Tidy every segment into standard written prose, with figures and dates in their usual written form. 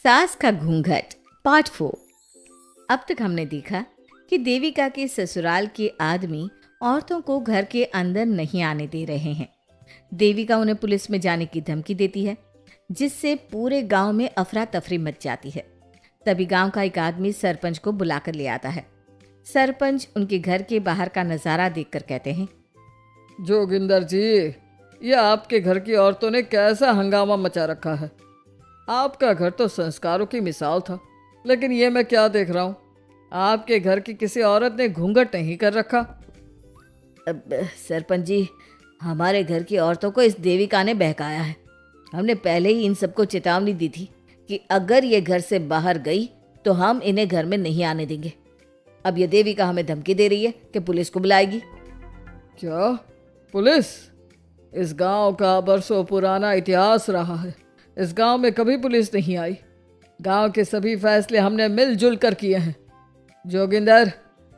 सास का घूंघट पार्ट 4। अब तक हमने देखा कि देविका के ससुराल के आदमी औरतों को घर के अंदर नहीं आने दे रहे हैं। देविका उन्हें पुलिस में जाने की धमकी देती है, जिससे पूरे गांव में अफरा तफरी मच जाती है। तभी गांव का एक आदमी सरपंच को बुलाकर ले आता है। सरपंच उनके घर के बाहर का नज़ारा देखकर कहते हैं, जोगिंदर जी, ये आपके घर की औरतों ने कैसा हंगामा मचा रखा है। आपका घर तो संस्कारों की मिसाल था, लेकिन ये मैं क्या देख रहा हूँ, आपके घर की किसी औरत ने घूंघट नहीं कर रखा। अब सरपंच जी, हमारे घर की औरतों को इस देविका ने बहकाया है। हमने पहले ही इन सबको चेतावनी दी थी कि अगर ये घर से बाहर गई तो हम इन्हें घर में नहीं आने देंगे। अब ये देविका हमें धमकी दे रही है कि पुलिस को बुलाएगी। क्या पुलिस? इस गांव का बरसों पुराना इतिहास रहा है। इस गांव में कभी पुलिस नहीं आई। गांव के सभी फैसले हमने मिलजुल कर किए हैं। जोगिंदर,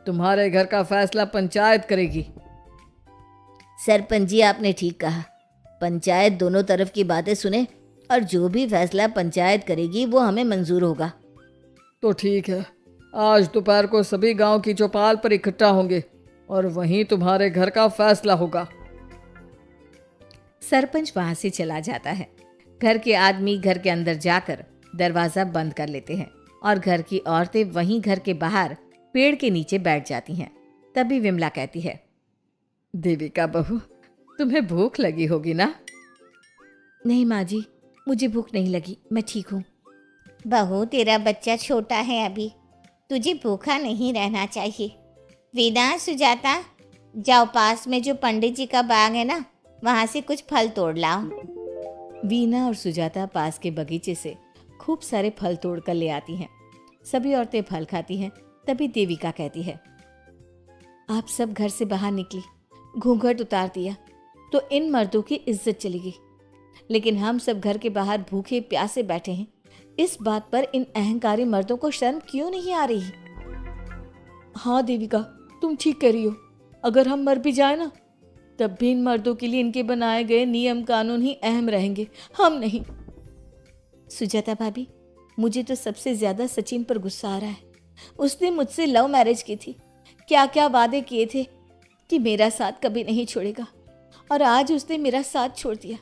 तुम्हारे घर का फैसला पंचायत करेगी। सरपंच जी, आपने ठीक कहा। पंचायत दोनों तरफ की बातें सुने और जो भी फैसला पंचायत करेगी वो हमें मंजूर होगा। तो ठीक है, आज दोपहर को सभी गांव की चौपाल पर इकट्ठा होंगे और वहीं तुम्हारे घर का फैसला होगा। सरपंच वहां से चला जाता है। घर के आदमी घर के अंदर जाकर दरवाजा बंद कर लेते हैं और घर की औरतें वहीं घर के बाहर पेड़ के नीचे बैठ जाती हैं। तभी विमला कहती है, देविका बहू, तुम्हें भूख लगी होगी ना? नहीं माँ जी, मुझे भूख नहीं लगी, मैं ठीक हूँ। बहू, तेरा बच्चा छोटा है अभी, तुझे भूखा नहीं रहना चाहिए। वीना, सुजाता, जाओ पास में जो पंडित जी का बाग है ना, वहाँ से कुछ फल तोड़ लाओ। वीना और सुजाता पास के बगीचे से खूब सारे फल तोड़ कर ले आती हैं। सभी औरतें फल खाती हैं। तभी देविका कहती है, आप सब घर से बाहर निकली, घूंघट उतार दिया तो इन मर्दों की इज्जत चलेगी, लेकिन हम सब घर के बाहर भूखे प्यासे बैठे हैं। इस बात पर इन अहंकारी मर्दों को शर्म क्यों नहीं आ रही? हाँ देविका, तुम ठीक कह रही हो। अगर हम मर भी जाए ना, तब भी इन मर्दों के लिए इनके बनाए गए नियम कानून ही अहम रहेंगे, हम नहीं। सुजाता भाभी, मुझे तो सबसे ज्यादा सचिन पर गुस्सा आ रहा है। उसने मुझसे लव मैरिज की थी, क्या क्या वादे किए थे कि मेरा साथ कभी नहीं छोड़ेगा, और आज उसने मेरा साथ छोड़ दिया।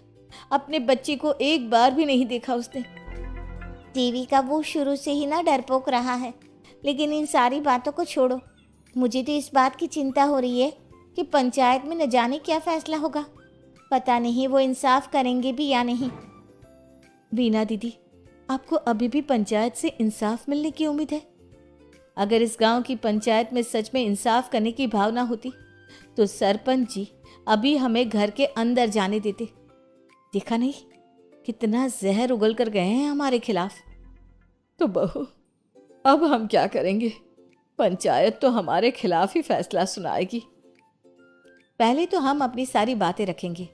अपने बच्चे को एक बार भी नहीं देखा उसने। देविका, वो शुरू से ही ना डरपोक रहा है, लेकिन इन सारी बातों को छोड़ो। मुझे तो इस बात की चिंता हो रही है कि पंचायत में न जाने क्या फैसला होगा। पता नहीं वो इंसाफ करेंगे भी या नहीं। वीना दीदी, आपको अभी भी पंचायत से इंसाफ मिलने की उम्मीद है? अगर इस गांव की पंचायत में सच में इंसाफ करने की भावना होती तो सरपंच जी अभी हमें घर के अंदर जाने देते। देखा नहीं कितना जहर उगल कर गए हैं हमारे खिलाफ। तो बहू, अब हम क्या करेंगे? पंचायत तो हमारे खिलाफ ही फैसला सुनाएगी। पहले तो हम अपनी सारी बातें रखेंगे।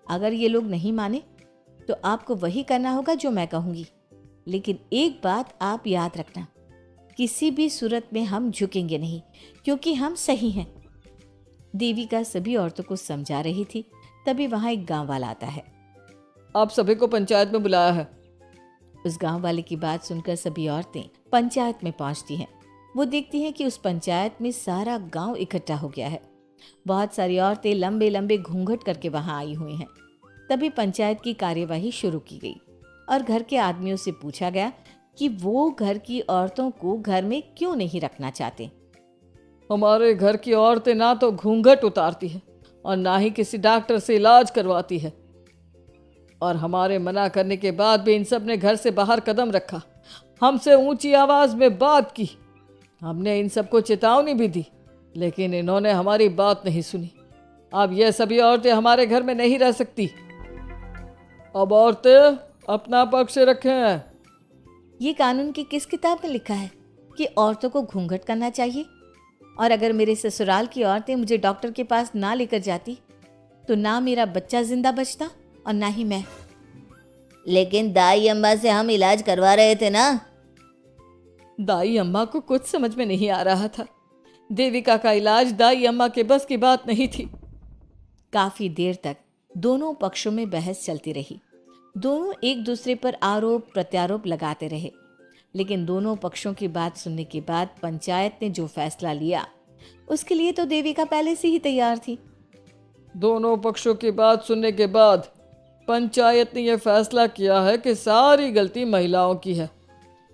अगर ये लोग नहीं माने तो आपको वही करना होगा जो मैं कहूँगी। लेकिन एक बात आप याद रखना, किसी भी सूरत में हम झुकेंगे नहीं, क्योंकि हम सही हैं। देविका सभी औरतों को समझा रही थी। तभी वहां एक गांव वाला आता है। आप सभी को पंचायत में बुलाया है। उस गांव वाले की बात सुनकर सभी औरतें पंचायत में पहुंचती हैं। वो देखती हैं कि उस पंचायत में सारा गांव इकट्ठा हो गया है। बहुत सारी औरतें लंबे लंबे घूंघट करके वहां आई हुई हैं। तभी पंचायत की कार्यवाही शुरू की गई और घर के आदमियों से पूछा गया कि वो घर की औरतों को घर में क्यों नहीं रखना चाहते। हमारे घर की औरतें ना तो घूंघट उतारती है और ना ही किसी डॉक्टर से इलाज करवाती है, और हमारे मना करने के बाद भी इन सब ने घर से बाहर कदम रखा, हमसे ऊंची आवाज में बात की। हमने इन सबको चेतावनी भी दी, लेकिन इन्होंने हमारी बात नहीं सुनी। अब ये सभी औरतें हमारे घर में नहीं रह सकती। अब औरतें अपना पक्ष रखें। ये कानून की किस किताब में लिखा है कि औरतों को घूंघट करना चाहिए? और अगर मेरे ससुराल की औरतें मुझे डॉक्टर के पास ना लेकर जाती तो ना मेरा बच्चा जिंदा बचता और ना ही मैं। लेकिन दाई अम्मा से हम इलाज करवा रहे थे ना। दाई अम्मा को कुछ समझ में नहीं आ रहा था। देविका का इलाज दाई अम्मा के बस की बात नहीं थी। काफी देर तक दोनों पक्षों में बहस चलती रही। दोनों एक दूसरे पर आरोप प्रत्यारोप लगाते रहे, लेकिन दोनों पक्षों की बात सुनने के बाद पंचायत ने जो फैसला लिया उसके लिए तो देविका पहले से ही तैयार थी। दोनों पक्षों की बात सुनने के बाद पंचायत ने यह फैसला किया है कि सारी गलती महिलाओं की है।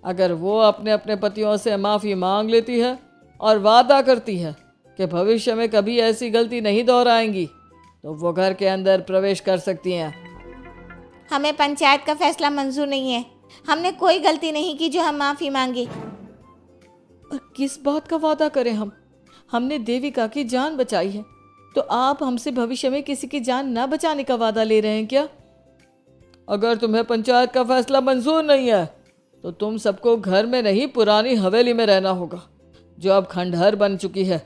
अगर वो अपने अपने पतियों से माफ़ी मांग लेती है और वादा करती है कि भविष्य में कभी ऐसी गलती नहीं दोहराएंगी, तो वो घर के अंदर प्रवेश कर सकती हैं। हमें पंचायत का फैसला मंजूर नहीं है। हमने कोई गलती नहीं की जो हम माफ़ी मांगे। और किस बात का वादा करें हम? हमने देविका की जान बचाई है, तो आप हमसे भविष्य में किसी की जान न बचाने का वादा ले रहे हैं क्या? अगर तुम्हें पंचायत का फैसला मंजूर नहीं है तो तुम सबको घर में नहीं, पुरानी हवेली में रहना होगा, जो अब खंडहर बन चुकी है।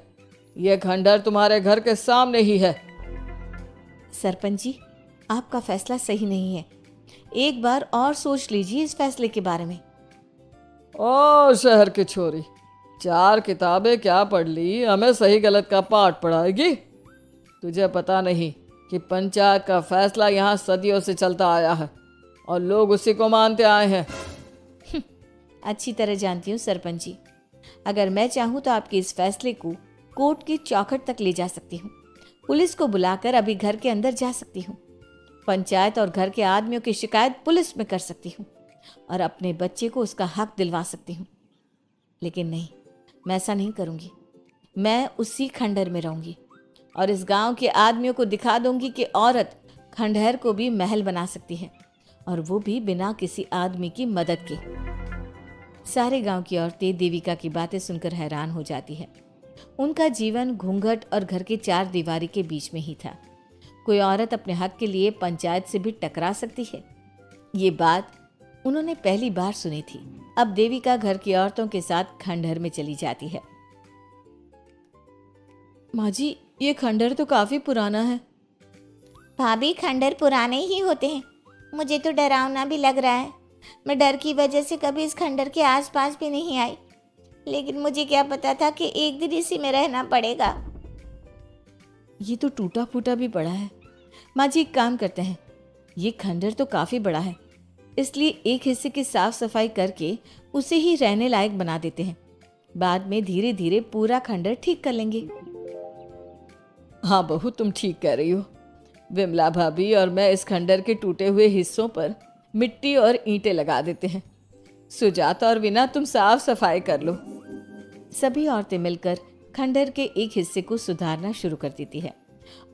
यह खंडहर तुम्हारे घर के सामने ही है। सरपंच जी, आपका फैसला सही नहीं है। एक बार और सोच लीजिए इस फैसले के बारे में। ओ शहर की छोरी, 4 किताबें क्या पढ़ ली, हमें सही गलत का पाठ पढ़ाएगी? तुझे पता नहीं कि पंचायत का फैसला यहाँ सदियों से चलता आया है और लोग उसी को मानते आए हैं। अच्छी तरह जानती हूँ सरपंच जी। अगर मैं चाहूँ तो आपके इस फैसले को कोर्ट की चौखट तक ले जा सकती हूँ। पुलिस को बुलाकर अभी घर के अंदर जा सकती हूँ। पंचायत और घर के आदमियों की शिकायत पुलिस में कर सकती हूँ और अपने बच्चे को उसका हक दिलवा सकती हूँ। लेकिन नहीं, मैं ऐसा नहीं करूँगी। मैं उसी खंडहर में रहूँगी और इस गांव के आदमियों को दिखा दूंगी कि औरत खंडहर को भी महल बना सकती है, और वो भी बिना किसी आदमी की मदद के। सारे गांव की औरतें देविका की बातें सुनकर हैरान हो जाती है। उनका जीवन घूंघट और घर के 4 दीवारी के बीच में ही था। कोई औरत अपने हक के लिए पंचायत से भी टकरा सकती है, ये बात उन्होंने पहली बार सुनी थी। अब देविका घर की औरतों के साथ खंडहर में चली जाती है। माँ जी, ये खंडहर तो काफ़ी पुराना है। भाभी, खंडहर पुराने ही होते हैं। मुझे तो डरावना भी लग रहा है। मैं डर की वजह से कभी इस खंडहर के आसपास भी नहीं आई, लेकिन मुझे क्या पता था कि एक दिन इसी में रहना पड़ेगा। ये तो टूटा फूटा भी पड़ा है। माँ जी, एक काम करते हैं, ये खंडहर तो काफ़ी बड़ा है, इसलिए एक हिस्से की साफ सफाई करके उसे ही रहने लायक बना देते हैं। बाद में धीरे धीरे पूरा खंडहर ठीक कर लेंगे। हाँ बहू, तुम ठीक कह रही हो। विमला भाभी और मैं इस खंडहर के टूटे हुए हिस्सों पर मिट्टी और ईंटें लगा देते हैं। सुजाता और विना, तुम साफ सफाई कर लो। सभी औरतें मिलकर खंडहर के एक हिस्से को सुधारना शुरू कर देती है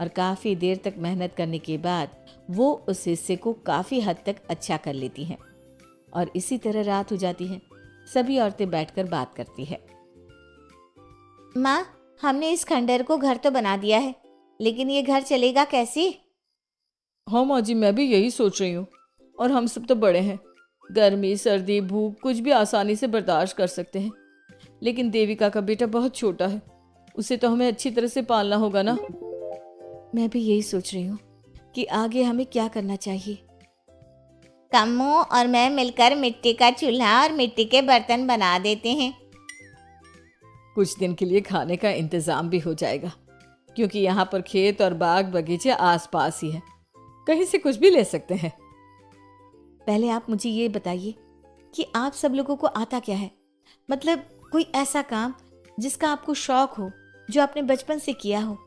और काफ़ी देर तक मेहनत करने के बाद वो उस हिस्से को काफ़ी हद तक अच्छा कर लेती हैं। और इसी तरह रात हो जाती है। सभी औरतें बैठकर बात करती है। माँ, हमने इस खंडहर को घर तो बना दिया है, लेकिन ये घर चलेगा कैसे? हाँ माँ जी, मैं भी यही सोच रही हूँ। और हम सब तो बड़े हैं, गर्मी सर्दी भूख कुछ भी आसानी से बर्दाश्त कर सकते हैं, लेकिन देविका का बेटा बहुत छोटा है, उसे तो हमें अच्छी तरह से पालना होगा ना। मैं भी यही सोच रही हूँ कि आगे हमें क्या करना चाहिए। कम्मू और मैं मिलकर मिट्टी का चूल्हा और मिट्टी के बर्तन बना देते हैं। कुछ दिन के लिए खाने का इंतज़ाम भी हो जाएगा, क्योंकि यहाँ पर खेत और बाग बगीचे आसपास ही हैं, कहीं से कुछ भी ले सकते हैं। पहले आप मुझे ये बताइए कि आप सब लोगों को आता क्या है? मतलब कोई ऐसा काम जिसका आपको शौक हो, जो आपने बचपन से किया हो।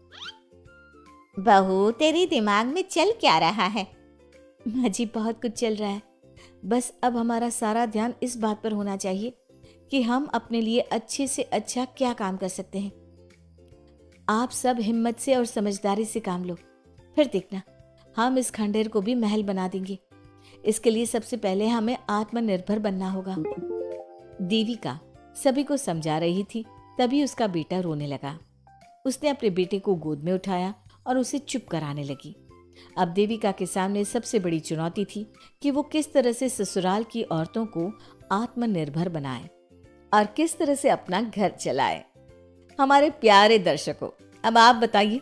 बहू, तेरी दिमाग में चल क्या रहा है? माँ जी, बहुत कुछ चल रहा है। बस अब हमारा सारा ध्यान इस बात पर होना चाहिए कि हम अपने लिए अच्छे से अच्छा क्या काम कर सकते हैं। आप सब हिम्मत से और समझदारी से काम लो, फिर देखना हम इस खंडहर को भी महल बना देंगे। इसके लिए सबसे पहले हमें आत्मनिर्भर बनना होगा। देविका सभी को समझा रही थी, तभी उसका बेटा रोने लगा। उसने अपने बेटे को गोद में उठाया और उसे चुप कराने लगी। अब देविका के सामने सबसे बड़ी चुनौती थी कि वो किस तरह से ससुराल की औरतों को आत्मनिर्भर बनाए और किस तरह से अपना घर चलाए। हमारे प्यारे दर्शकों, अब आप बताइए,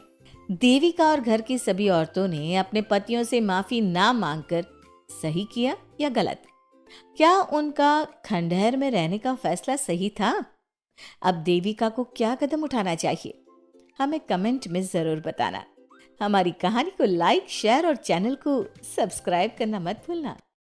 देविका और घर की सभी औरतों ने अपने पतियों से माफी ना मांगकर सही किया या गलत? क्या उनका खंडहर में रहने का फैसला सही था? अब देविका को क्या कदम उठाना चाहिए, हमें कमेंट में जरूर बताना। हमारी कहानी को लाइक, शेयर और चैनल को सब्सक्राइब करना मत भूलना।